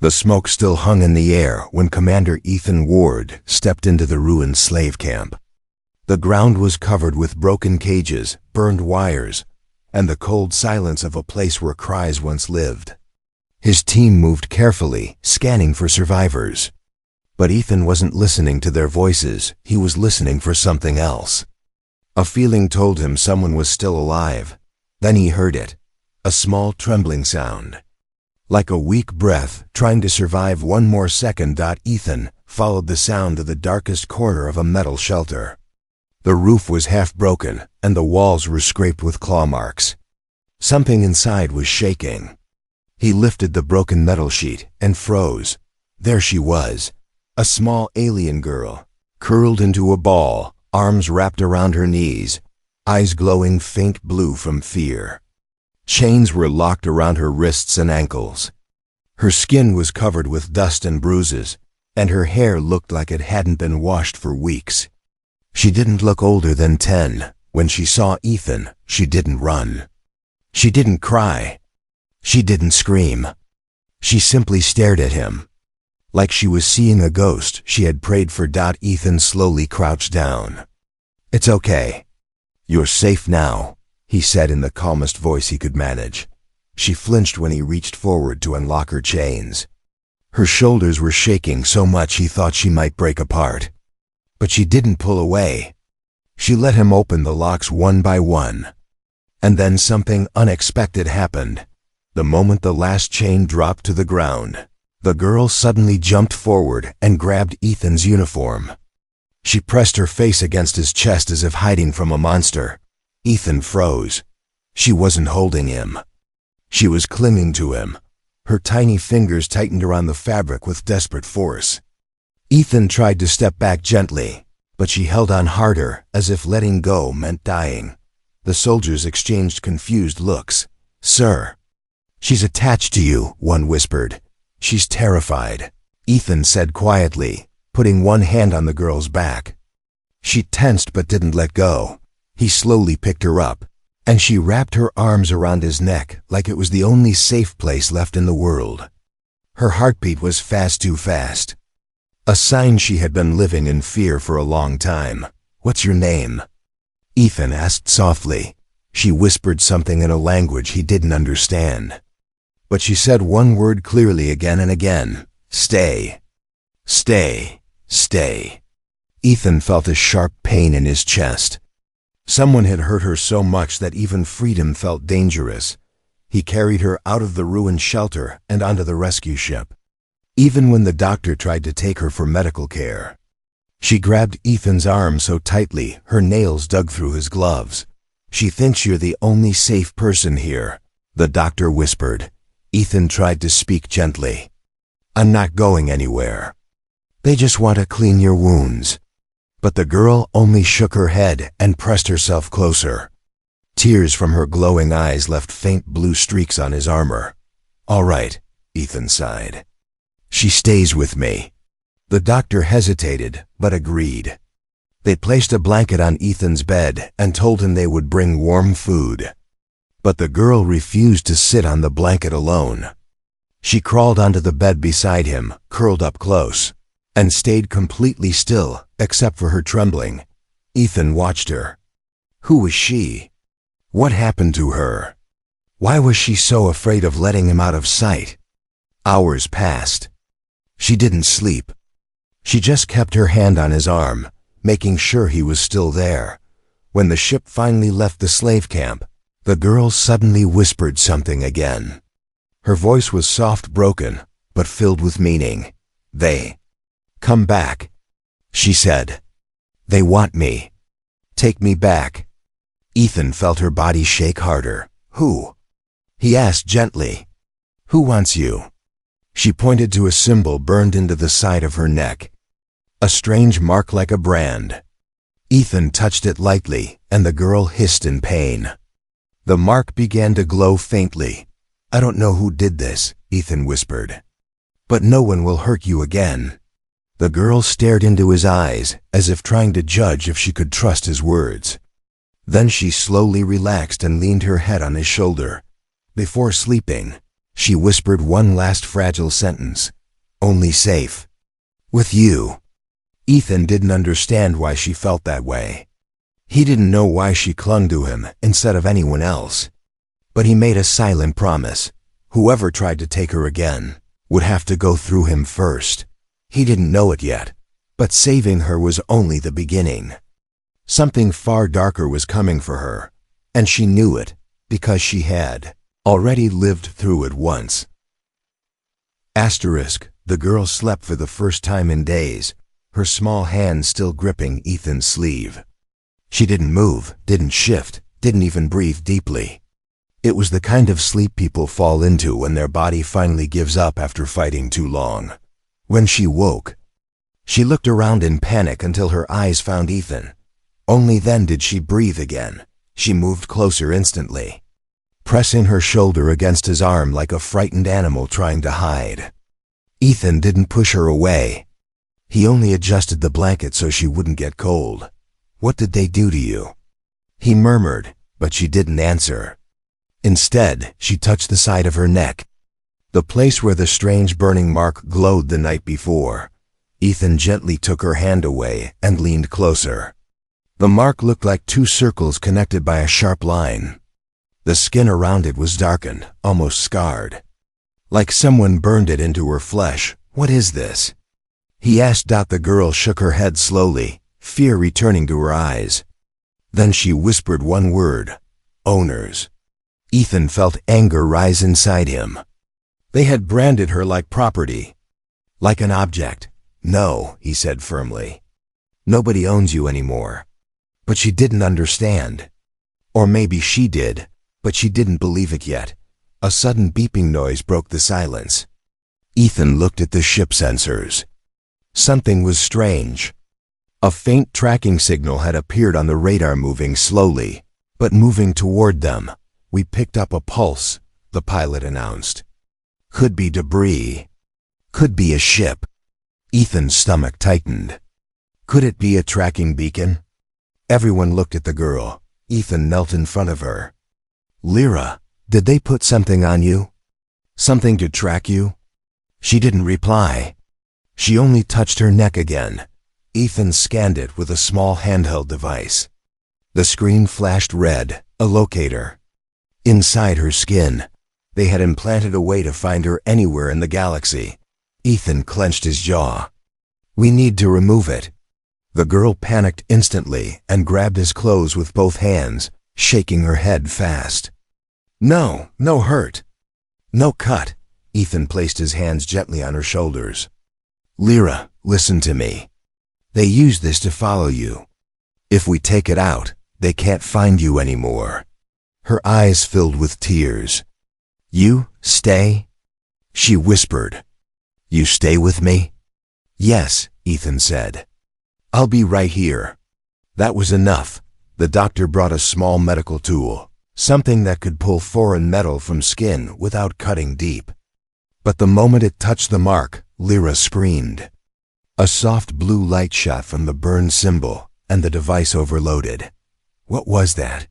The smoke still hung in the air when Commander Ethan Ward stepped into the ruined slave camp. The ground was covered with broken cages, burned wires, and the cold silence of a place where cries once lived. His team moved carefully, scanning for survivors. But Ethan wasn't listening to their voices, he was listening for something else. A feeling told him someone was still alive. Then he heard it, a small trembling sound. Like a weak breath, trying to survive one more second. Ethan followed the sound to the darkest corner of a metal shelter. The roof was half broken, and the walls were scraped with claw marks. Something inside was shaking. He lifted the broken metal sheet and froze. There she was, a small alien girl, curled into a ball, arms wrapped around her knees, eyes glowing faint blue from fear. Chains were locked around her wrists and ankles. Her skin was covered with dust and bruises, and her hair looked like it hadn't been washed for weeks. She didn't look older than 10. When she saw Ethan, she didn't run. She didn't cry. She didn't scream. She simply stared at him. Like she was seeing a ghost she had prayed for. Ethan slowly crouched down. "It's okay. You're safe now," he said in the calmest voice he could manage. She flinched when he reached forward to unlock her chains. Her shoulders were shaking so much he thought she might break apart. But she didn't pull away. She let him open the locks one by one. And then something unexpected happened. The moment the last chain dropped to the ground, the girl suddenly jumped forward and grabbed Ethan's uniform. She pressed her face against his chest as if hiding from a monster. Ethan froze. She wasn't holding him. She was clinging to him. Her tiny fingers tightened around the fabric with desperate force. Ethan tried to step back gently, but she held on harder, as if letting go meant dying. The soldiers exchanged confused looks. "Sir." "She's attached to you," one whispered. "She's terrified," Ethan said quietly, putting one hand on the girl's back. She tensed but didn't let go. He slowly picked her up, and she wrapped her arms around his neck like it was the only safe place left in the world. Her heartbeat was fast, too fast. A sign she had been living in fear for a long time. "What's your name?" Ethan asked softly. She whispered something in a language he didn't understand. But she said one word clearly again and again. "Stay. Stay. Stay." Ethan felt a sharp pain in his chest. Someone had hurt her so much that even freedom felt dangerous. He carried her out of the ruined shelter and onto the rescue ship. Even when the doctor tried to take her for medical care, she grabbed Ethan's arm so tightly her nails dug through his gloves. "She thinks you're the only safe person here," the doctor whispered. Ethan tried to speak gently. "I'm not going anywhere. They just want to clean your wounds." But the girl only shook her head and pressed herself closer. Tears from her glowing eyes left faint blue streaks on his armor. "All right," Ethan sighed. "She stays with me." The doctor hesitated, but agreed. They placed a blanket on Ethan's bed and told him they would bring warm food. But the girl refused to sit on the blanket alone. She crawled onto the bed beside him, curled up close, and stayed completely still, except for her trembling. Ethan watched her. Who was she? What happened to her? Why was she so afraid of letting him out of sight? Hours passed. She didn't sleep. She just kept her hand on his arm, making sure he was still there. When the ship finally left the slave camp, the girl suddenly whispered something again. Her voice was soft, broken, but filled with meaning. "They come back," she said. "They want me. Take me back." Ethan felt her body shake harder. "Who?" he asked gently. "Who wants you?" She pointed to a symbol burned into the side of her neck. A strange mark like a brand. Ethan touched it lightly, and the girl hissed in pain. The mark began to glow faintly. "I don't know who did this," Ethan whispered. "But no one will hurt you again." The girl stared into his eyes, as if trying to judge if she could trust his words. Then she slowly relaxed and leaned her head on his shoulder. Before sleeping, She whispered one last fragile sentence. Only safe. With you. Ethan didn't understand why she felt that way. He didn't know why she clung to him instead of anyone else. But he made a silent promise. Whoever tried to take her again would have to go through him first. He didn't know it yet, but saving her was only the beginning. Something far darker was coming for her, and she knew it because she had already lived through it once. The girl slept for the first time in days, her small hand still gripping Ethan's sleeve. She didn't move, didn't shift, didn't even breathe deeply. It was the kind of sleep people fall into when their body finally gives up after fighting too long. When she woke, she looked around in panic until her eyes found Ethan. Only then did she breathe again. She moved closer instantly, pressing her shoulder against his arm like a frightened animal trying to hide. Ethan didn't push her away. He only adjusted the blanket so she wouldn't get cold. "What did they do to you?" he murmured, but she didn't answer. Instead, she touched the side of her neck, the place where the strange burning mark glowed the night before. Ethan gently took her hand away and leaned closer. The mark looked like two circles connected by a sharp line. The skin around it was darkened, almost scarred, like someone burned it into her flesh. "What is this?" he asked. The girl shook her head slowly, fear returning to her eyes. Then she whispered one word: "Owners." Ethan felt anger rise inside him. They had branded her like property, like an object. "No," he said firmly. "Nobody owns you anymore." But she didn't understand. Or maybe she did, but she didn't believe it yet. A sudden beeping noise broke the silence. Ethan looked at the ship sensors. Something was strange. A faint tracking signal had appeared on the radar, moving slowly, but moving toward them. "We picked up a pulse," the pilot announced. "Could be debris. Could be a ship." Ethan's stomach tightened. Could it be a tracking beacon? Everyone looked at the girl. Ethan knelt in front of her. "Lyra, did they put something on you? Something to track you?" She didn't reply. She only touched her neck again. Ethan scanned it with a small handheld device. The screen flashed red, a locator. Inside her skin, they had implanted a way to find her anywhere in the galaxy. Ethan clenched his jaw. "We need to remove it." The girl panicked instantly and grabbed his clothes with both hands, shaking her head fast. "No, no hurt. No cut." Ethan placed his hands gently on her shoulders. "Lyra, listen to me. They use this to follow you. If we take it out, they can't find you anymore." Her eyes filled with tears. "You stay?" she whispered. "You stay with me?" "Yes," Ethan said. "I'll be right here." That was enough. The doctor brought a small medical tool, something that could pull foreign metal from skin without cutting deep. But the moment it touched the mark, Lyra screamed. A soft blue light shot from the burned symbol, and the device overloaded. "What was that?"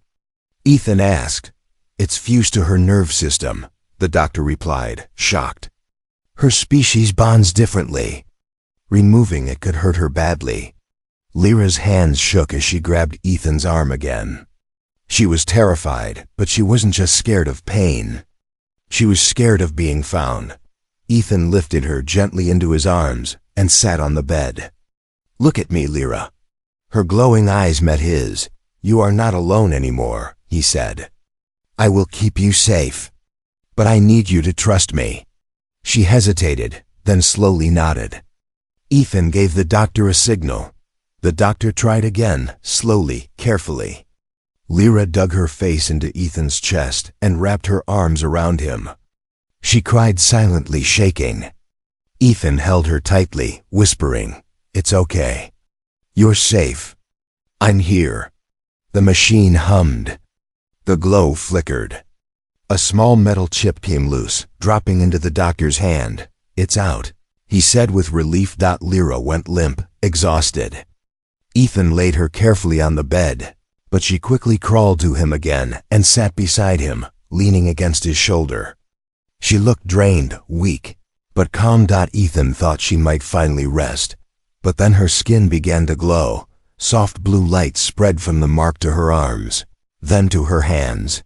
Ethan asked. "It's fused to her nerve system," the doctor replied, shocked. "Her species bonds differently. Removing it could hurt her badly." Lyra's hands shook as she grabbed Ethan's arm again. She was terrified, but she wasn't just scared of pain. She was scared of being found. Ethan lifted her gently into his arms and sat on the bed. "Look at me, Lyra." Her glowing eyes met his. "You are not alone anymore," he said. "I will keep you safe. But I need you to trust me." She hesitated, then slowly nodded. Ethan gave the doctor a signal. The doctor tried again, slowly, carefully. Lyra dug her face into Ethan's chest and wrapped her arms around him. She cried silently, shaking. Ethan held her tightly, whispering, "It's okay. You're safe. I'm here." The machine hummed. The glow flickered. A small metal chip came loose, dropping into the doctor's hand. "It's out," he said with relief. Lyra went limp, exhausted. Ethan laid her carefully on the bed, but she quickly crawled to him again and sat beside him, leaning against his shoulder. She looked drained, weak, but calm. Ethan thought she might finally rest. But then her skin began to glow. Soft blue light spread from the mark to her arms, then to her hands.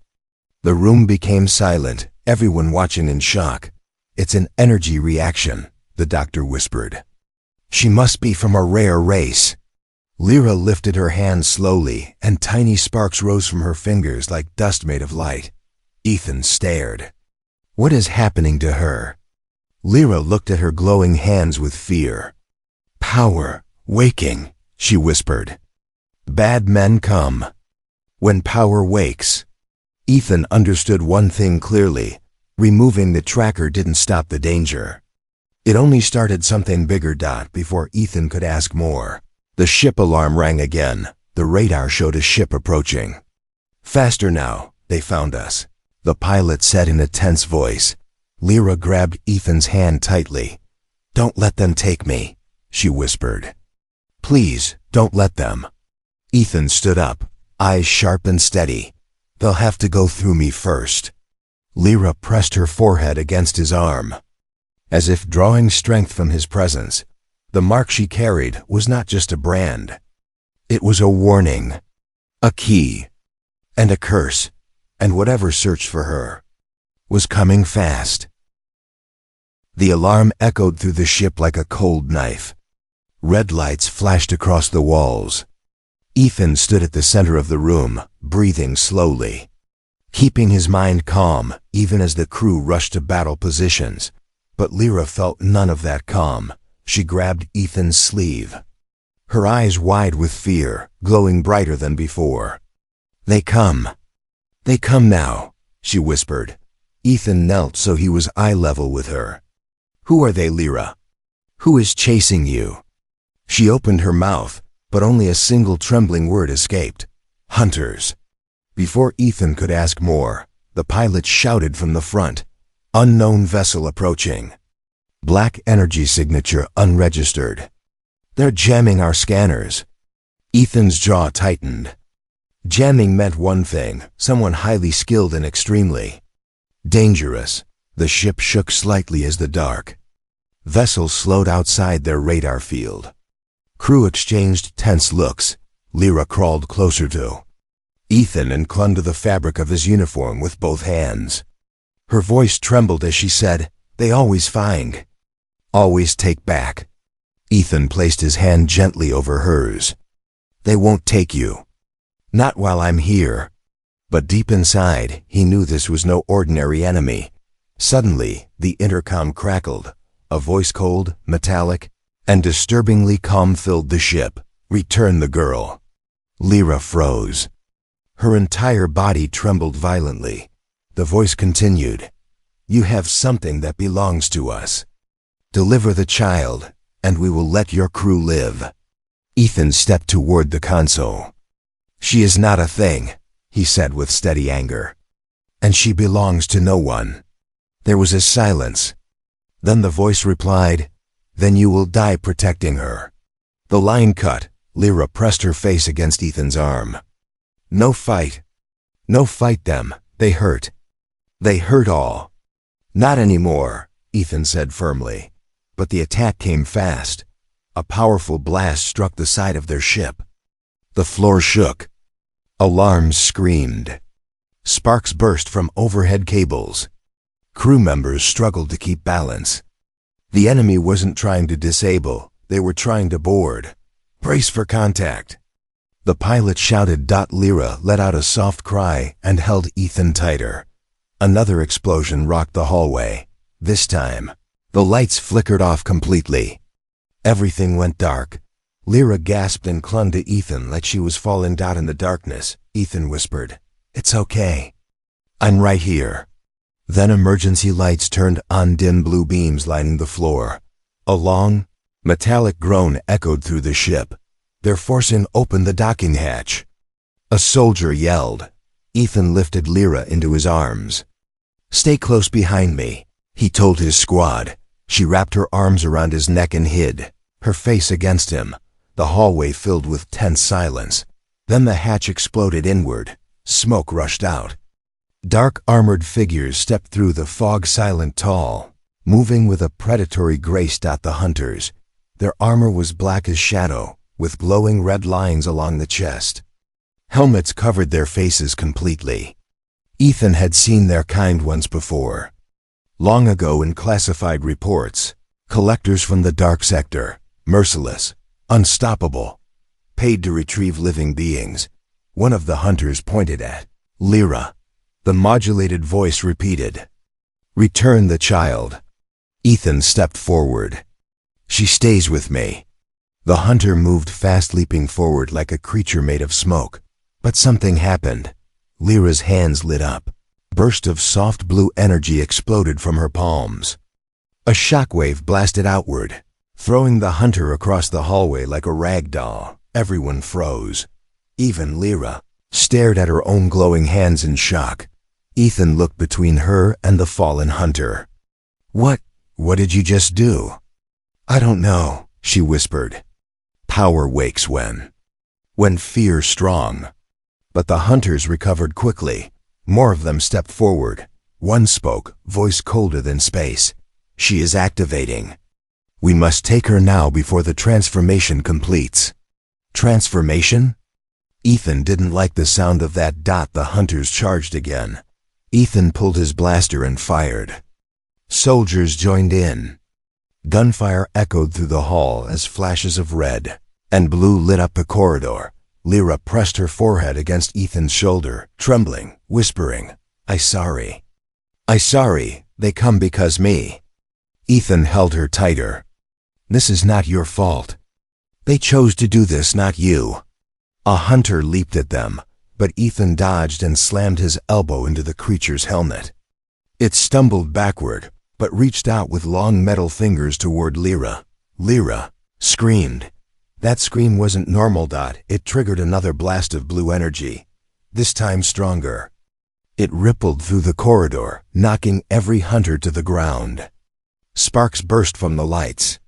The room became silent, everyone watching in shock. "It's an energy reaction," the doctor whispered. "She must be from a rare race." Lyra lifted her hand slowly, and tiny sparks rose from her fingers like dust made of light. Ethan stared. What is happening to her? Lyra looked at her glowing hands with fear. "Power, waking," she whispered. "Bad men come when power wakes." Ethan understood one thing clearly. Removing the tracker didn't stop the danger. It only started something bigger. Before Ethan could ask more, the ship alarm rang again. The radar showed a ship approaching. "Faster now, they found us," the pilot said in a tense voice. Lyra grabbed Ethan's hand tightly. "Don't let them take me," she whispered. "Please, don't let them." Ethan stood up, eyes sharp and steady. "They'll have to go through me first." Lyra pressed her forehead against his arm, as if drawing strength from his presence. The mark she carried was not just a brand. It was a warning, a key, and a curse, and whatever searched for her was coming fast. The alarm echoed through the ship like a cold knife. Red lights flashed across the walls. Ethan stood at the center of the room, breathing slowly, keeping his mind calm even as the crew rushed to battle positions. But Lyra felt none of that calm. She grabbed Ethan's sleeve, her eyes wide with fear, glowing brighter than before. They come now," she whispered. Ethan knelt so he was eye level with her. "Who are they, Lyra? Who is chasing you?" She opened her mouth, but only a single trembling word escaped. "Hunters." Before Ethan could ask more, the pilot shouted from the front, "Unknown vessel approaching. Black energy signature unregistered. They're jamming our scanners." Ethan's jaw tightened. Jamming meant one thing: someone highly skilled and extremely dangerous. The ship shook slightly as the dark vessels slowed outside their radar field. Crew exchanged tense looks. Lyra crawled closer to Ethan and clung to the fabric of his uniform with both hands. Her voice trembled as she said, "They always find, always take back." Ethan placed his hand gently over hers. "They won't take you. Not while I'm here." But deep inside, he knew this was no ordinary enemy. Suddenly, the intercom crackled. A voice, cold, metallic, and disturbingly calm, filled the ship. "Return the girl." Lyra froze. Her entire body trembled violently. The voice continued, "You have something that belongs to us. Deliver the child, and we will let your crew live." Ethan stepped toward the console. "She is not a thing," he said with steady anger. "And she belongs to no one." There was a silence. Then the voice replied, "Then you will die protecting her." The line cut. Lyra pressed her face against Ethan's arm. "No fight. No fight them. They hurt. They hurt all." "Not anymore," Ethan said firmly. But the attack came fast. A powerful blast struck the side of their ship. The floor shook. Alarms screamed. Sparks burst from overhead cables. Crew members struggled to keep balance. The enemy wasn't trying to disable, they were trying to board. "Brace for contact." The pilot shouted. Lyra let out a soft cry and held Ethan tighter. Another explosion rocked the hallway. This time, the lights flickered off completely. Everything went dark. Lyra gasped and clung to Ethan like she was falling down in the darkness. Ethan whispered, "It's okay. I'm right here." Then emergency lights turned on, dim blue beams lining the floor. A long, metallic groan echoed through the ship. "They're forcing open the docking hatch." A soldier yelled. Ethan lifted Lyra into his arms. "Stay close behind me," he told his squad. She wrapped her arms around his neck and hid, her face against him. The hallway filled with tense silence. Then the hatch exploded inward. Smoke rushed out. Dark armored figures stepped through the fog, silent, tall, moving with a predatory grace. The hunters. Their armor was black as shadow, with glowing red lines along the chest. Helmets covered their faces completely. Ethan had seen their kind once before. Long ago in classified reports, collectors from the dark sector, merciless, unstoppable, paid to retrieve living beings. One of the hunters pointed at Lyra. The modulated voice repeated, "Return the child." Ethan stepped forward. "She stays with me." The hunter moved fast, leaping forward like a creature made of smoke. But something happened. Lyra's hands lit up. A burst of soft blue energy exploded from her palms. A shockwave blasted outward, throwing the hunter across the hallway like a rag doll. Everyone froze. Even Lyra stared at her own glowing hands in shock. Ethan looked between her and the fallen hunter. What did you just do?" "I don't know," she whispered. Power wakes when fear's strong. But the hunters recovered quickly. More of them stepped forward. One spoke, voice colder than space. "She is activating. We must take her now before the transformation completes." Transformation? Ethan didn't like the sound of that. The hunters charged again. Ethan pulled his blaster and fired. Soldiers joined in. Gunfire echoed through the hall as flashes of red and blue lit up the corridor. Lyra pressed her forehead against Ethan's shoulder, trembling, whispering, I sorry. They come because me." Ethan held her tighter. "This is not your fault. They chose to do this, not you." A hunter leaped at them, but Ethan dodged and slammed his elbow into the creature's helmet. It stumbled backward, but reached out with long metal fingers toward Lyra. Lyra screamed. That scream wasn't normal. It triggered another blast of blue energy, this time stronger. It rippled through the corridor, knocking every hunter to the ground. Sparks burst from the lights.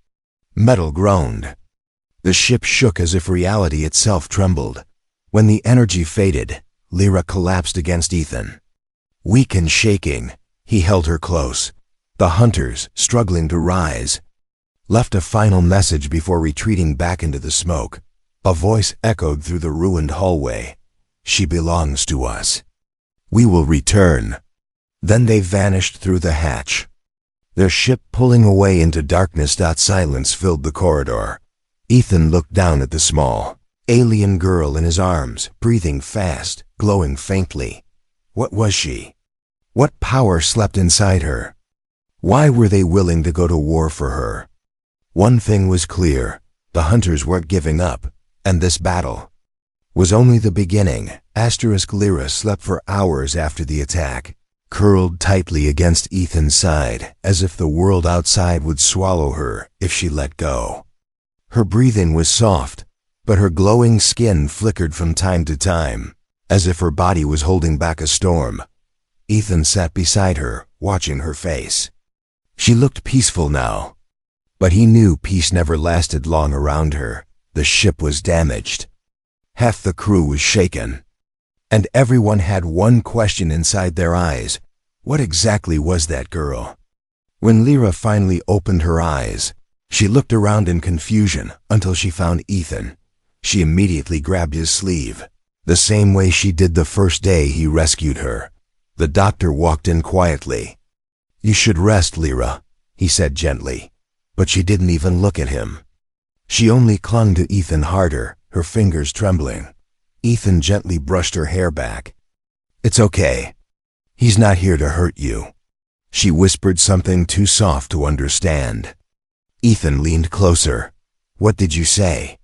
Metal groaned. The ship shook as if reality itself trembled. When the energy faded, Lyra collapsed against Ethan. Weak and shaking, he held her close. The hunters, struggling to rise, left a final message before retreating back into the smoke. A voice echoed through the ruined hallway. "She belongs to us. We will return." Then they vanished through the hatch, their ship pulling away into darkness. Silence filled the corridor. Ethan looked down at the small, alien girl in his arms, breathing fast, glowing faintly. What was she? What power slept inside her? Why were they willing to go to war for her? One thing was clear, the hunters weren't giving up, and this battle was only the beginning. Lyra slept for hours after the attack, curled tightly against Ethan's side, as if the world outside would swallow her if she let go. Her breathing was soft, but her glowing skin flickered from time to time, as if her body was holding back a storm. Ethan sat beside her, watching her face. She looked peaceful now, but he knew peace never lasted long around her. The ship was damaged. Half the crew was shaken. And everyone had one question inside their eyes. What exactly was that girl? When Lyra finally opened her eyes, she looked around in confusion until she found Ethan. She immediately grabbed his sleeve, the same way she did the first day he rescued her. The doctor walked in quietly. "You should rest, Lyra," he said gently, but she didn't even look at him. She only clung to Ethan harder, her fingers trembling. Ethan gently brushed her hair back. "It's okay. He's not here to hurt you." She whispered something too soft to understand. Ethan leaned closer. "What did you say?"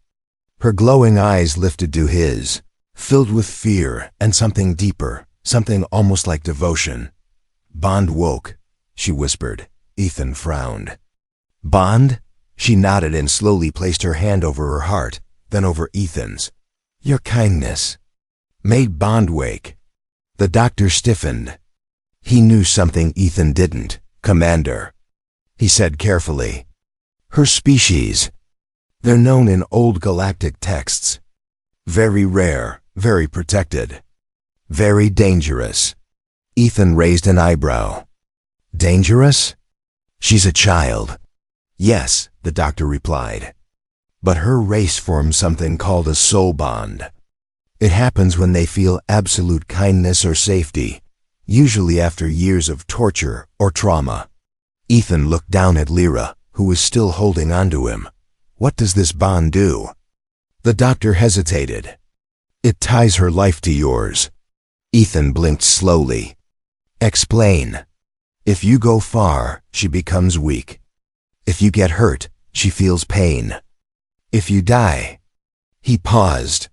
Her glowing eyes lifted to his, filled with fear and something deeper, something almost like devotion. "Bond woke," she whispered. Ethan frowned. "Bond?" She nodded and slowly placed her hand over her heart, then over Ethan's. "Your kindness made Bond wake." The doctor stiffened. He knew something Ethan didn't. "Commander," he said carefully. "Her species, they're known in old galactic texts. Very rare, very protected, very dangerous." Ethan raised an eyebrow. Dangerous? She's a child. Yes, the doctor replied. But her race forms something called a soul bond. It happens when they feel absolute kindness or safety, usually after years of torture or trauma. Ethan looked down at Lyra, who was still holding onto him. What does this bond do? The doctor hesitated. It ties her life to yours. Ethan blinked slowly. Explain. If you go far, she becomes weak. If you get hurt, she feels pain. If you die. He paused.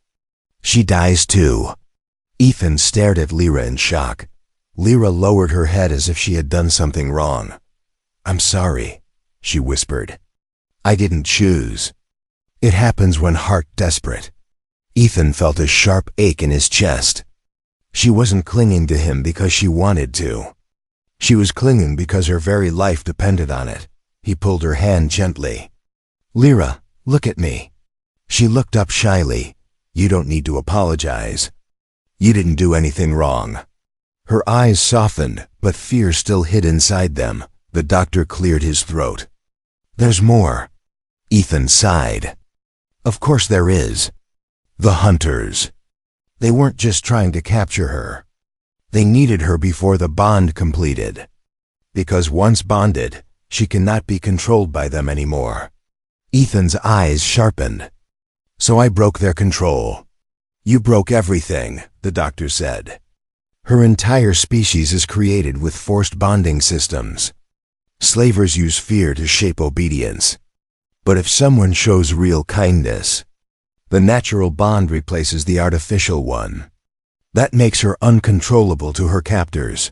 She dies too. Ethan stared at Lyra in shock. Lyra lowered her head as if she had done something wrong. I'm sorry, she whispered. I didn't choose. It happens when heart desperate. Ethan felt a sharp ache in his chest. She wasn't clinging to him because she wanted to. She was clinging because her very life depended on it. He pulled her hand gently. Lyra, look at me. She looked up shyly. You don't need to apologize. You didn't do anything wrong. Her eyes softened, but fear still hid inside them. The doctor cleared his throat. There's more. Ethan sighed. Of course there is. The hunters. They weren't just trying to capture her. They needed her before the bond completed. Because once bonded, she cannot be controlled by them anymore. Ethan's eyes sharpened. So I broke their control. You broke everything, the doctor said. Her entire species is created with forced bonding systems. Slavers use fear to shape obedience. But if someone shows real kindness, the natural bond replaces the artificial one. That makes her uncontrollable to her captors.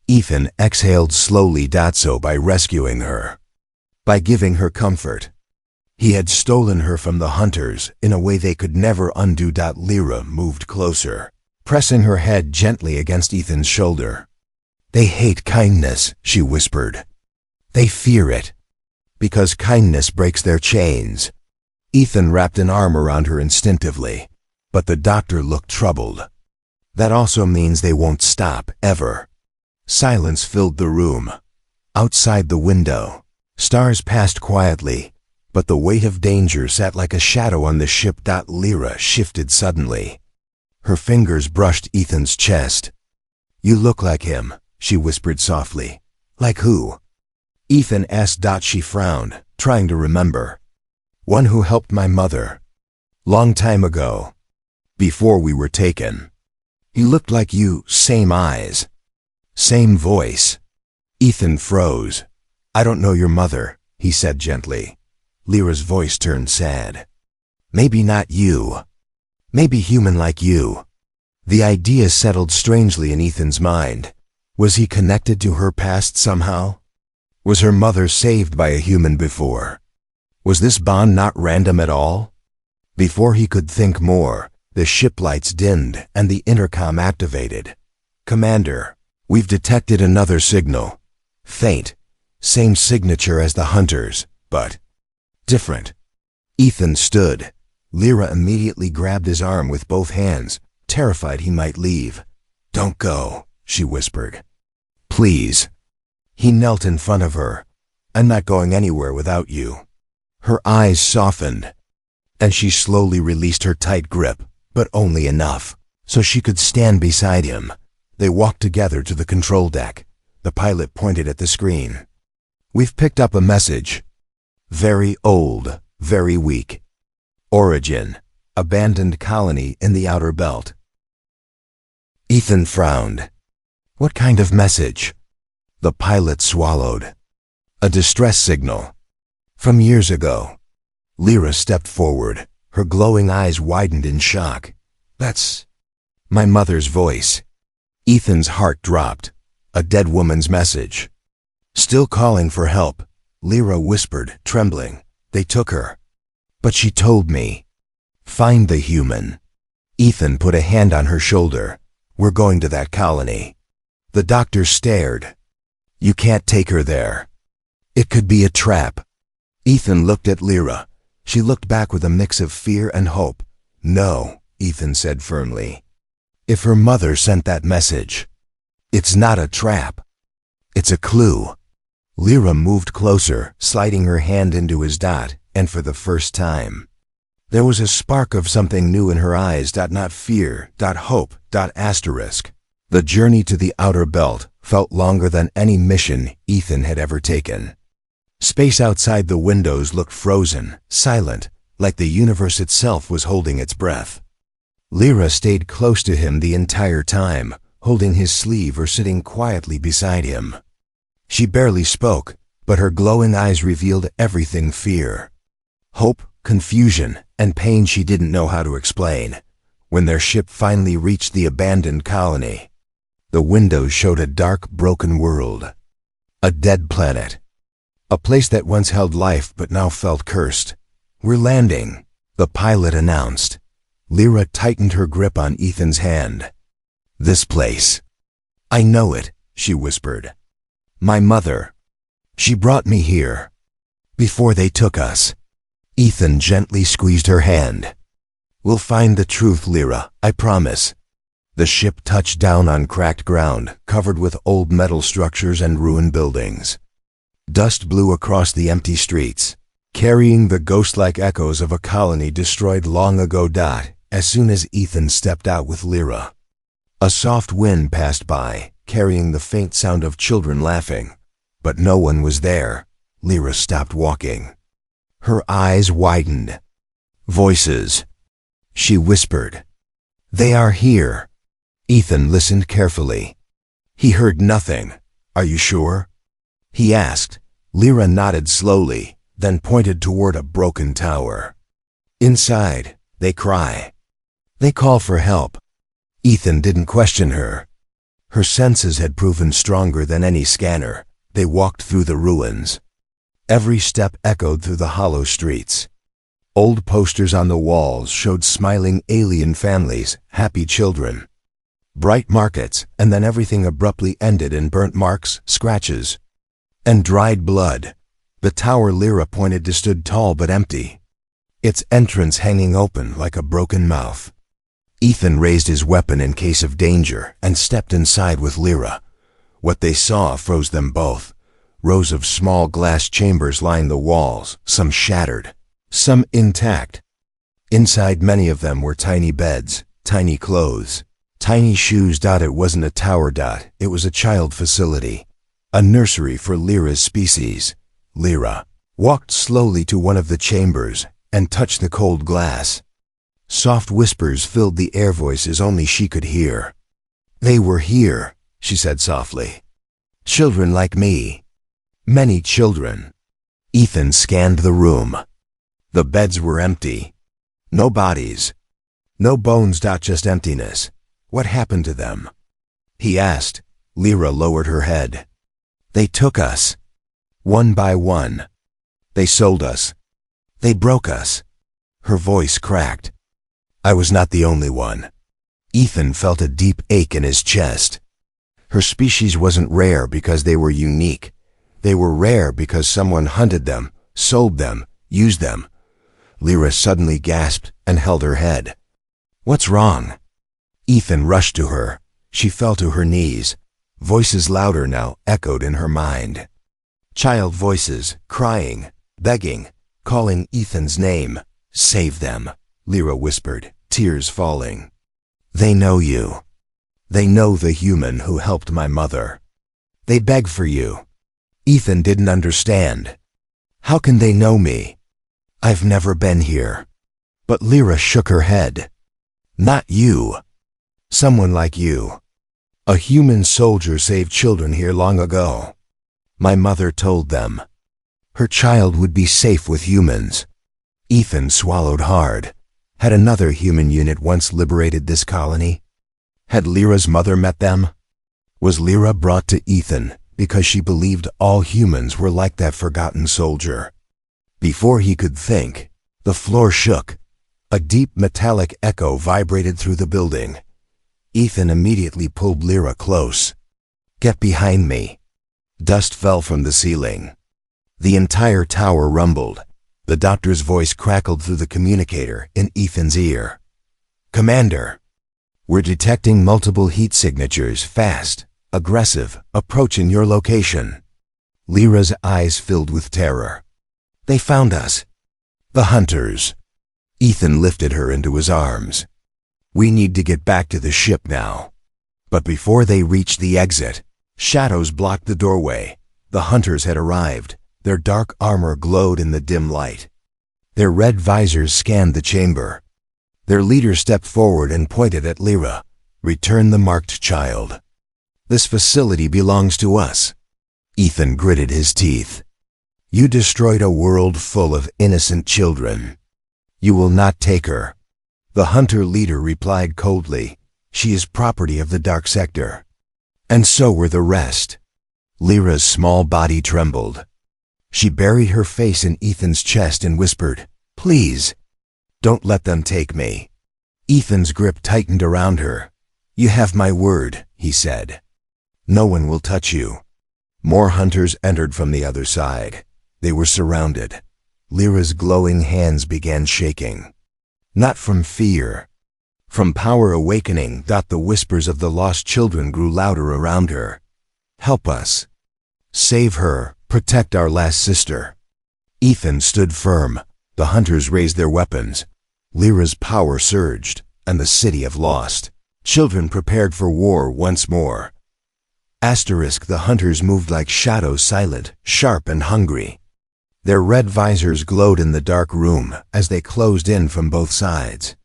Ethan exhaled slowly by rescuing her. By giving her comfort. He had stolen her from the hunters in a way they could never undo. Lyra moved closer, pressing her head gently against Ethan's shoulder. They hate kindness, she whispered. They fear it. Because kindness breaks their chains. Ethan wrapped an arm around her instinctively, but the doctor looked troubled. That also means they won't stop, ever. Silence filled the room. Outside the window, stars passed quietly, but the weight of danger sat like a shadow on the ship. Lyra shifted suddenly. Her fingers brushed Ethan's chest. You look like him, she whispered softly. Like who? Ethan asked. She frowned, trying to remember. One who helped my mother. Long time ago. Before we were taken. He looked like you, same eyes. Same voice. Ethan froze. I don't know your mother, he said gently. Lyra's voice turned sad. Maybe not you. Maybe human like you. The idea settled strangely in Ethan's mind. Was he connected to her past somehow? Was her mother saved by a human before? Was this bond not random at all? Before he could think more, the ship lights dimmed and the intercom activated. Commander, we've detected another signal. Faint. Same signature as the hunters, but different. Ethan stood. Lyra immediately grabbed his arm with both hands, terrified he might leave. Don't go, she whispered. Please. He knelt in front of her. I'm not going anywhere without you. Her eyes softened, and she slowly released her tight grip, but only enough, so she could stand beside him. They walked together to the control deck. The pilot pointed at the screen. We've picked up a message. Very old, very weak. Origin, abandoned colony in the outer belt. Ethan frowned. What kind of message? The pilot swallowed. A distress signal. From years ago. Lyra stepped forward. Her glowing eyes widened in shock. That's my mother's voice. Ethan's heart dropped. A dead woman's message. Still calling for help, Lyra whispered, trembling. They took her. But she told me. Find the human. Ethan put a hand on her shoulder. We're going to that colony. The doctor stared. You can't take her there. It could be a trap. Ethan looked at Lyra. She looked back with a mix of fear and hope. No, Ethan said firmly. If her mother sent that message, It's not a trap. It's a clue. Lyra moved closer, sliding her hand into his dot, and for the first time, there was a spark of something new in her eyes. Not fear, hope, asterisk. The journey to the outer belt felt longer than any mission Ethan had ever taken. Space outside the windows looked frozen, silent, like the universe itself was holding its breath. Lyra stayed close to him the entire time, holding his sleeve or sitting quietly beside him. She barely spoke, but her glowing eyes revealed everything: fear, hope, confusion, and pain she didn't know how to explain. When their ship finally reached the abandoned colony, the windows showed a dark, broken world. A dead planet. A place that once held life but now felt cursed. "We're landing," the pilot announced. Lyra tightened her grip on Ethan's hand. "This place. I know it," she whispered. "My mother. She brought me here. Before they took us." Ethan gently squeezed her hand. "We'll find the truth, Lyra, I promise." The ship touched down on cracked ground, covered with old metal structures and ruined buildings. Dust blew across the empty streets, carrying the ghost-like echoes of a colony destroyed long ago. As soon as Ethan stepped out with Lyra, a soft wind passed by, carrying the faint sound of children laughing. But no one was there. Lyra stopped walking. Her eyes widened. "Voices," she whispered. "They are here." Ethan listened carefully. He heard nothing. "Are you sure?" he asked. Lyra nodded slowly, then pointed toward a broken tower. "Inside, they cry. They call for help." Ethan didn't question her. Her senses had proven stronger than any scanner. They walked through the ruins. Every step echoed through the hollow streets. Old posters on the walls showed smiling alien families, happy children. Bright markets, and then everything abruptly ended in burnt marks, scratches, and dried blood. The tower Lyra pointed to stood tall but empty, its entrance hanging open like a broken mouth. Ethan raised his weapon in case of danger and stepped inside with Lyra. What they saw froze them both. Rows of small glass chambers lined the walls, some shattered, some intact. Inside many of them were tiny beds, tiny clothes, tiny shoes. It wasn't a tower. It was a child facility, a nursery for Lyra's species. Lyra walked slowly to one of the chambers and touched the cold glass. Soft whispers filled the air, voices only she could hear. "They were here," she said softly. "Children like me. Many children." Ethan scanned the room. The beds were empty. No bodies. No bones. Just emptiness. "What happened to them?" he asked. Lyra lowered her head. "They took us. One by one. They sold us. They broke us." Her voice cracked. "I was not the only one." Ethan felt a deep ache in his chest. Her species wasn't rare because they were unique. They were rare because someone hunted them, sold them, used them. Lyra suddenly gasped and held her head. "What's wrong?" Ethan rushed to her. She fell to her knees. Voices louder now echoed in her mind. Child voices, crying, begging, calling Ethan's name. "Save them," Lyra whispered, tears falling. "They know you. They know the human who helped my mother. They beg for you." Ethan didn't understand. "How can they know me? I've never been here." But Lyra shook her head. "Not you. Someone like you. A human soldier saved children here long ago. My mother told them her child would be safe with humans." Ethan swallowed hard. Had another human unit once liberated this colony? Had Lyra's mother met them? Was Lyra brought to Ethan because she believed all humans were like that forgotten soldier? Before he could think, the floor shook. A deep metallic echo vibrated through the building. Ethan immediately pulled Lyra close. "Get behind me." Dust fell from the ceiling. The entire tower rumbled. The doctor's voice crackled through the communicator in Ethan's ear. "Commander, we're detecting multiple heat signatures, fast, aggressive, approaching your location. Lyra's eyes filled with terror. They found us. The hunters. Ethan lifted her into his arms. We need to get back to the ship now. But before they reached the exit, shadows blocked the doorway. The hunters had arrived. Their dark armor glowed in the dim light. Their red visors scanned the chamber. Their leader stepped forward and pointed at Lyra. Return the marked child. This facility belongs to us. Ethan gritted his teeth. You destroyed a world full of innocent children. You will not take her. The hunter leader replied coldly. She is property of the dark sector. And so were the rest. Lyra's small body trembled. She buried her face in Ethan's chest and whispered, Please, don't let them take me. Ethan's grip tightened around her. You have my word, he said. No one will touch you. More hunters entered from the other side. They were surrounded. Lyra's glowing hands began shaking. Not from fear. From power awakening. The whispers of the lost children grew louder around her. Help us. Save her. Protect our last sister. Ethan stood firm. The hunters raised their weapons. Lyra's power surged, and the city of lost children prepared for war once more. The hunters moved like shadows, silent, sharp, and hungry. Their red visors glowed in the dark room as they closed in from both sides.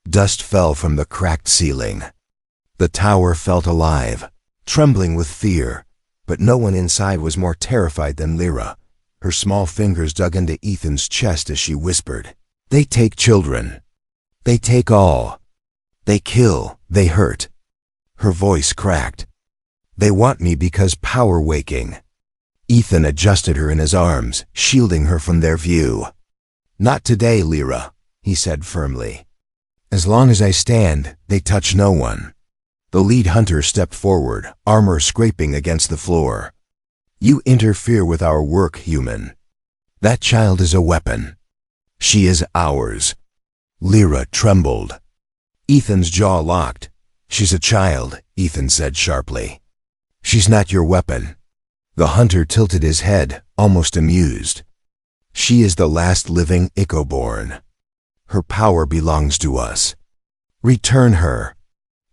Dust fell from the cracked ceiling. The tower felt alive, trembling with fear. But no one inside was more terrified than Lyra. Her small fingers dug into Ethan's chest as she whispered, They take children. They take all. They kill. They hurt. Her voice cracked. They want me because power waking. Ethan adjusted her in his arms, shielding her from their view. Not today, Lyra, he said firmly. As long as I stand, they touch no one. The lead hunter stepped forward, armor scraping against the floor. You interfere with our work, human. That child is a weapon. She is ours. Lyra trembled. Ethan's jaw locked. She's a child, Ethan said sharply. She's not your weapon. The hunter tilted his head, almost amused. She is the last living Ico-born. Her power belongs to us. Return her.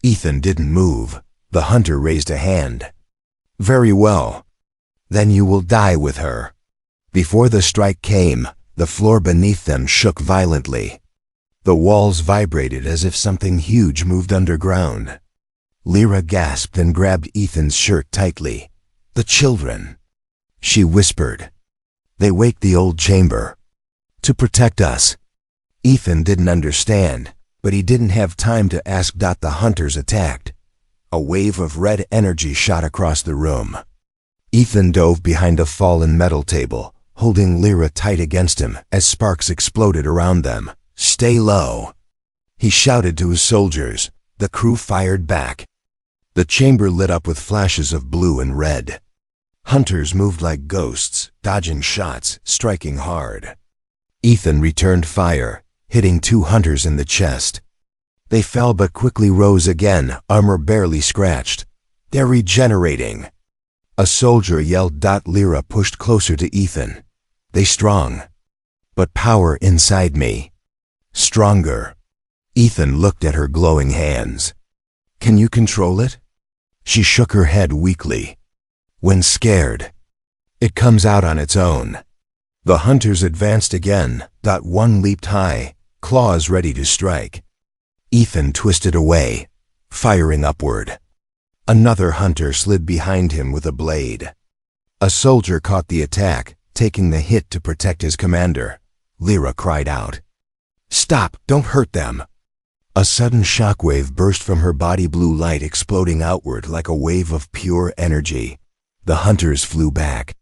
Ethan didn't move. The hunter raised a hand. Very well. Then you will die with her. Before the strike came, the floor beneath them shook violently. The walls vibrated as if something huge moved underground. Lyra gasped and grabbed Ethan's shirt tightly. The children, she whispered. They wake the old chamber. To protect us. Ethan didn't understand, but he didn't have time to ask. The hunters attacked. A wave of red energy shot across the room. Ethan dove behind a fallen metal table, holding Lyra tight against him as sparks exploded around them. Stay low. He shouted to his soldiers. The crew fired back. The chamber lit up with flashes of blue and red. Hunters moved like ghosts, dodging shots, striking hard. Ethan returned fire, hitting 2 hunters in the chest. They fell but quickly rose again, armor barely scratched. They're regenerating. A soldier yelled. Lyra pushed closer to Ethan. They strong. But power inside me. Stronger. Ethan looked at her glowing hands. Can you control it? She shook her head weakly. When scared, it comes out on its own. The hunters advanced again. One leaped high, claws ready to strike. Ethan twisted away, firing upward. Another hunter slid behind him with a blade. A soldier caught the attack, taking the hit to protect his commander. Lyra cried out. Stop! Don't hurt them! A sudden shockwave burst from her body, blue light exploding outward like a wave of pure energy. The hunters flew back,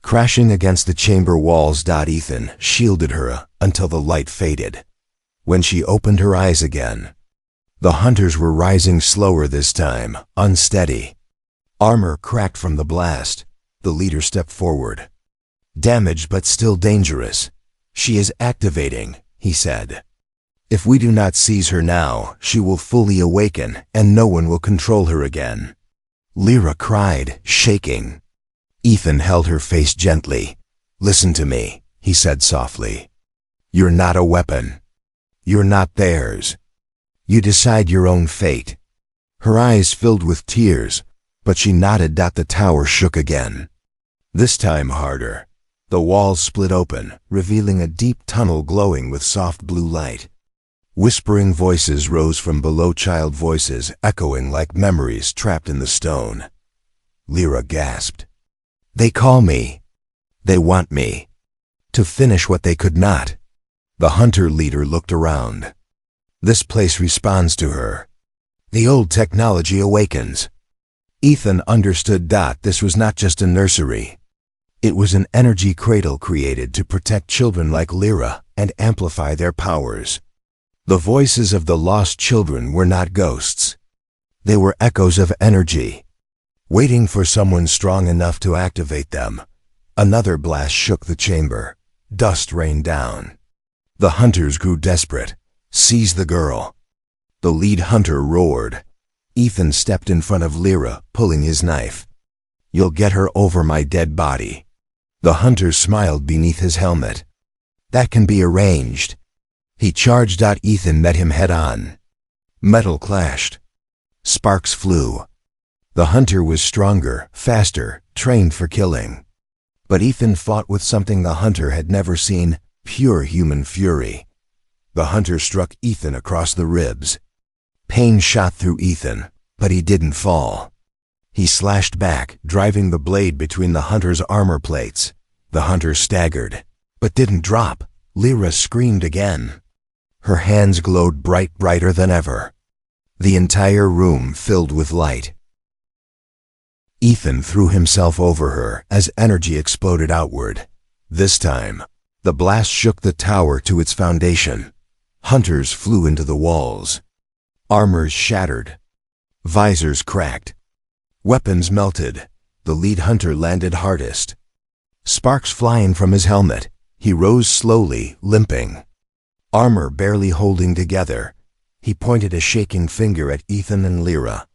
crashing against the chamber walls. Ethan shielded her until the light faded. When she opened her eyes again, the hunters were rising slower this time, unsteady. Armor cracked from the blast. The leader stepped forward. Damaged but still dangerous. She is activating, he said. If we do not seize her now, she will fully awaken and no one will control her again. Lyra cried, shaking. Ethan held her face gently. "Listen to me," he said softly. "You're not a weapon. You're not theirs. You decide your own fate." Her eyes filled with tears, but she nodded. The tower shook again. This time harder. The walls split open, revealing a deep tunnel glowing with soft blue light. Whispering voices rose from below, child voices echoing like memories trapped in the stone. Lyra gasped. "They call me. They want me. To finish what they could not." The hunter leader looked around. "This place responds to her. The old technology awakens." Ethan understood. This was not just a nursery. It was an energy cradle created to protect children like Lyra and amplify their powers. The voices of the lost children were not ghosts. They were echoes of energy, waiting for someone strong enough to activate them. Another blast shook the chamber. Dust rained down. The hunters grew desperate. "Seize the girl." The lead hunter roared. Ethan stepped in front of Lyra, pulling his knife. "You'll get her over my dead body." The hunter smiled beneath his helmet. "That can be arranged." He charged. Ethan met him head-on. Metal clashed. Sparks flew. The hunter was stronger, faster, trained for killing. But Ethan fought with something the hunter had never seen: pure human fury. The hunter struck Ethan across the ribs. Pain shot through Ethan, but he didn't fall. He slashed back, driving the blade between the hunter's armor plates. The hunter staggered, but didn't drop. Lyra screamed again. Her hands glowed brighter than ever. The entire room filled with light. Ethan threw himself over her as energy exploded outward. This time, the blast shook the tower to its foundation. Hunters flew into the walls. Armors shattered. Visors cracked. Weapons melted. The lead hunter landed hardest. Sparks flying from his helmet. He rose slowly, limping. Armor barely holding together. He pointed a shaking finger at Ethan and Lyra.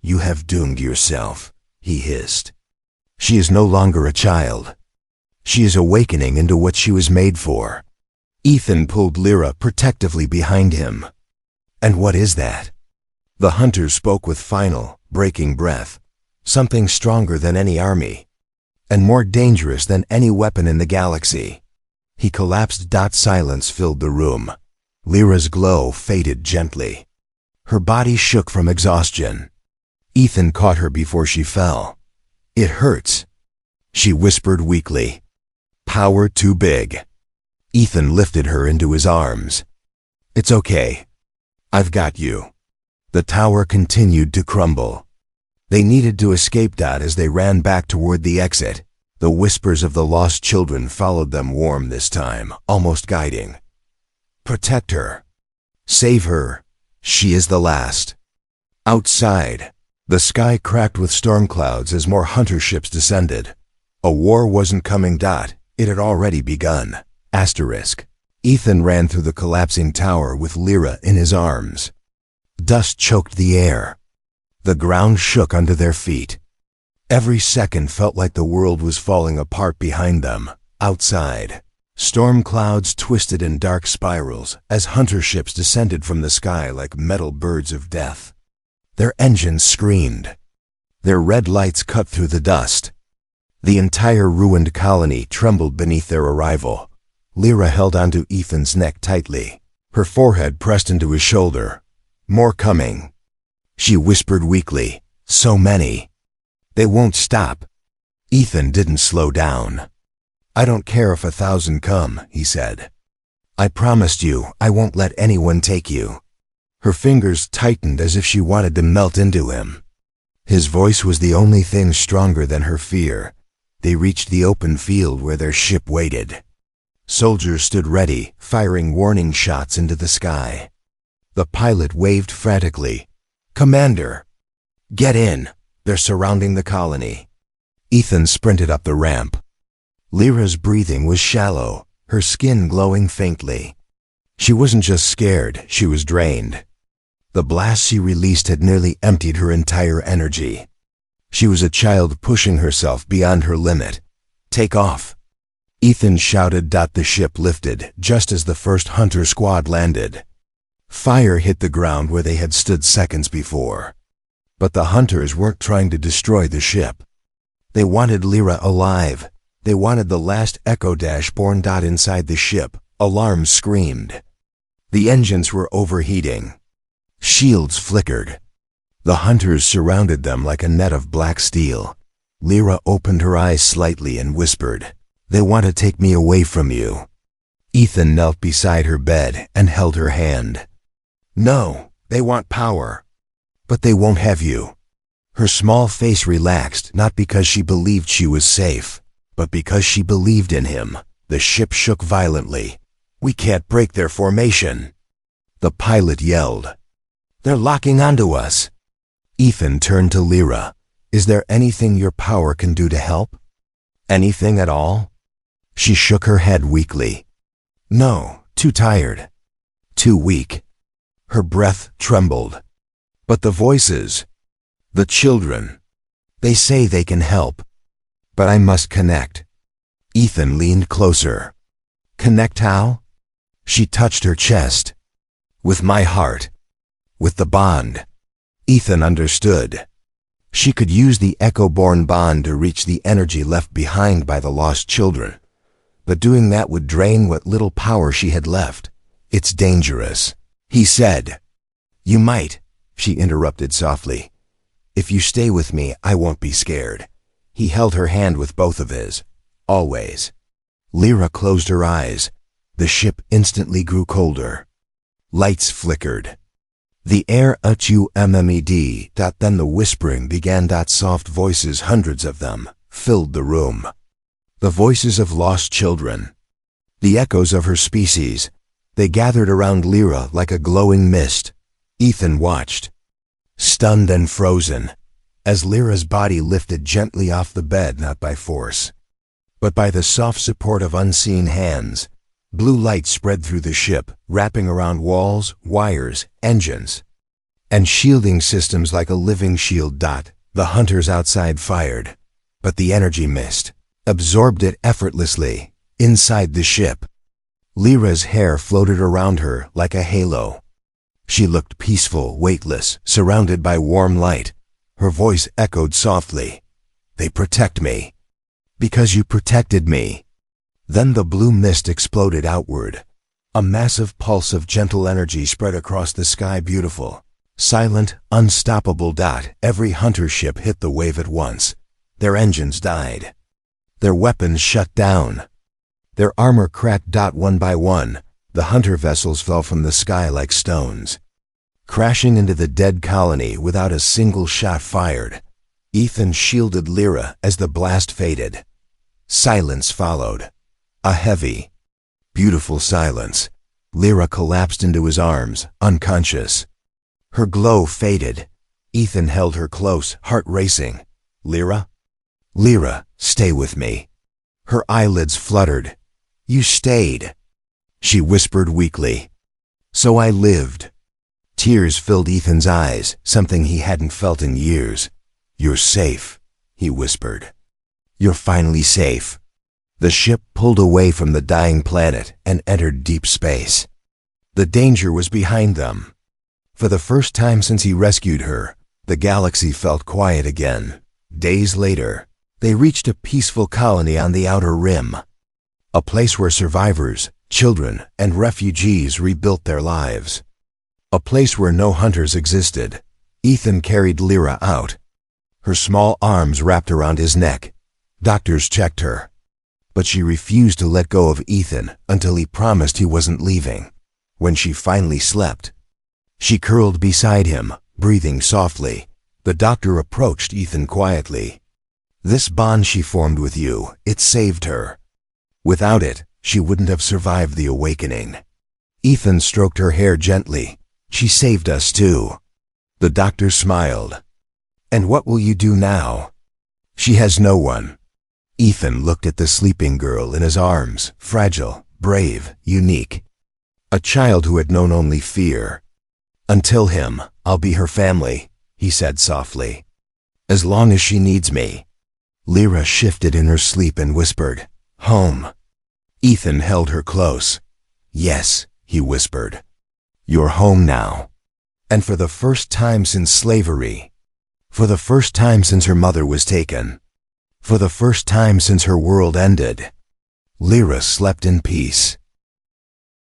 "You have doomed yourself," he hissed. "She is no longer a child. She is awakening into what she was made for." Ethan pulled Lyra protectively behind him. "And what is that?" The hunter spoke with final, breaking breath. "Something stronger than any army, and more dangerous than any weapon in the galaxy." He collapsed. Silence filled the room. Lyra's glow faded gently. Her body shook from exhaustion. Ethan caught her before she fell. "It hurts," she whispered weakly. "Power too big." Ethan lifted her into his arms. "It's okay. I've got you." The tower continued to crumble. They needed to escape. As they ran back toward the exit, the whispers of the lost children followed them, warm this time, almost guiding. "Protect her. Save her. She is the last." Outside, the sky cracked with storm clouds as more hunter ships descended. A war wasn't coming. It had already begun. Ethan ran through the collapsing tower with Lyra in his arms. Dust choked the air. The ground shook under their feet. Every second felt like the world was falling apart behind them. Outside, storm clouds twisted in dark spirals as hunter ships descended from the sky like metal birds of death. Their engines screamed. Their red lights cut through the dust. The entire ruined colony trembled beneath their arrival. Lyra held onto Ethan's neck tightly, her forehead pressed into his shoulder. "More coming," she whispered weakly. "So many. They won't stop." Ethan didn't slow down. "I don't care if 1,000 come," he said. "I promised you I won't let anyone take you." Her fingers tightened as if she wanted to melt into him. His voice was the only thing stronger than her fear. They reached the open field where their ship waited. Soldiers stood ready, firing warning shots into the sky. The pilot waved frantically. "Commander, get in. They're surrounding the colony." Ethan sprinted up the ramp. Lyra's breathing was shallow, her skin glowing faintly. She wasn't just scared, she was drained. The blast she released had nearly emptied her entire energy. She was a child pushing herself beyond her limit. Take off. Ethan shouted. The ship lifted just as the first hunter squad landed. Fire hit the ground where they had stood seconds before. But the hunters weren't trying to destroy the ship. They wanted Lyra alive. They wanted the last Echo born. Inside the ship, alarms screamed. The engines were overheating. Shields flickered. The hunters surrounded them like a net of black steel. Lyra opened her eyes slightly and whispered, "They want to take me away from you." Ethan knelt beside her bed and held her hand. "No, they want power. But they won't have you." Her small face relaxed, not because she believed she was safe, but because she believed in him. The ship shook violently. "We can't break their formation." The pilot yelled, "They're locking onto us." Ethan turned to Lyra. "Is there anything your power can do to help? Anything at all?" She shook her head weakly. "No, too tired. Too weak." Her breath trembled. "But the voices, the children, they say they can help. But I must connect." Ethan leaned closer. "Connect how?" She touched her chest. "With my heart. With the bond." Ethan understood. She could use the Echo-born bond to reach the energy left behind by the lost children. But doing that would drain what little power she had left. "It's dangerous," he said. "You might," she interrupted softly. "If you stay with me, I won't be scared." He held her hand with both of his. "Always." Lyra closed her eyes. The ship instantly grew colder. Lights flickered. The air hummed. Then the whispering began. Soft voices, hundreds of them, filled the room. The voices of lost children. The echoes of her species. They gathered around Lyra like a glowing mist. Ethan watched, stunned and frozen, as Lyra's body lifted gently off the bed, not by force, but by the soft support of unseen hands. Blue light spread through the ship, wrapping around walls, wires, engines, and shielding systems like a living shield. The hunters outside fired, but the energy mist absorbed it effortlessly. Inside the ship, Lyra's hair floated around her like a halo. She looked peaceful, weightless, surrounded by warm light. Her voice echoed softly, "They protect me. Because you protected me." Then the blue mist exploded outward. A massive pulse of gentle energy spread across the sky, beautiful, silent, unstoppable. Every hunter ship hit the wave at once. Their engines died. Their weapons shut down. Their armor cracked. One by one, the hunter vessels fell from the sky like stones, crashing into the dead colony without a single shot fired. Ethan shielded Lyra as the blast faded. Silence followed. A heavy, beautiful silence. Lyra collapsed into his arms, unconscious. Her glow faded. Ethan held her close, heart racing. "Lyra? Lyra, stay with me." Her eyelids fluttered. "You stayed," she whispered weakly. "So I lived." Tears filled Ethan's eyes, something he hadn't felt in years. "You're safe," he whispered. "You're finally safe." The ship pulled away from the dying planet and entered deep space. The danger was behind them. For the first time since he rescued her, the galaxy felt quiet again. Days later, they reached a peaceful colony on the outer rim, a place where survivors, children, and refugees rebuilt their lives. A place where no hunters existed. Ethan carried Lyra out, her small arms wrapped around his neck. Doctors checked her, but she refused to let go of Ethan until he promised he wasn't leaving. When she finally slept, she curled beside him, breathing softly. The doctor approached Ethan quietly. "This bond she formed with you, it saved her. Without it, she wouldn't have survived the awakening." Ethan stroked her hair gently. "She saved us too." The doctor smiled. "And what will you do now?" "She has no one." Ethan looked at the sleeping girl in his arms, fragile, brave, unique. A child who had known only fear. "Until him, I'll be her family," he said softly. As long as she needs me. Lyra shifted in her sleep and whispered, "Home." Ethan held her close. "Yes," he whispered. "You're home now. And for the first time since slavery. For the first time since her mother was taken. For the first time since her world ended." Lyra slept in peace.